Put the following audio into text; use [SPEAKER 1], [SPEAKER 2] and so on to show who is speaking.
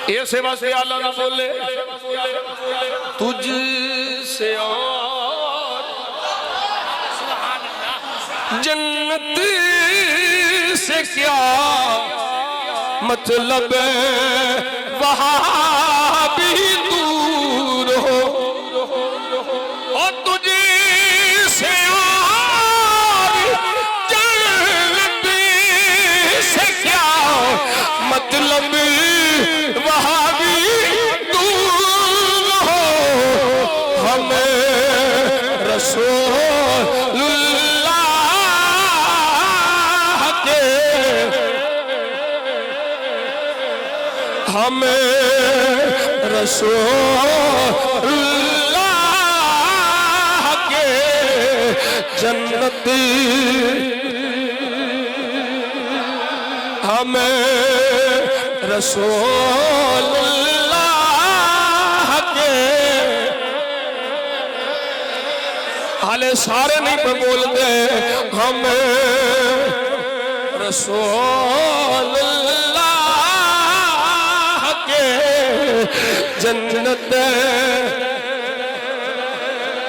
[SPEAKER 1] ये सेवा से अल्लाह ना बोले तुझ से और जन्नत से क्या मतलब वहाँ भी दूर हो और तुझे से और जन्नत से क्या मतलब वहाँ भी दूर हो हमें रसूलुल्लाह के हमें रसूलुल्लाह के जन्नती हमें रसूलुल्लाह के हाले सारे नहीं पे बोलते हमें रसूलुल्लाह के जन्नत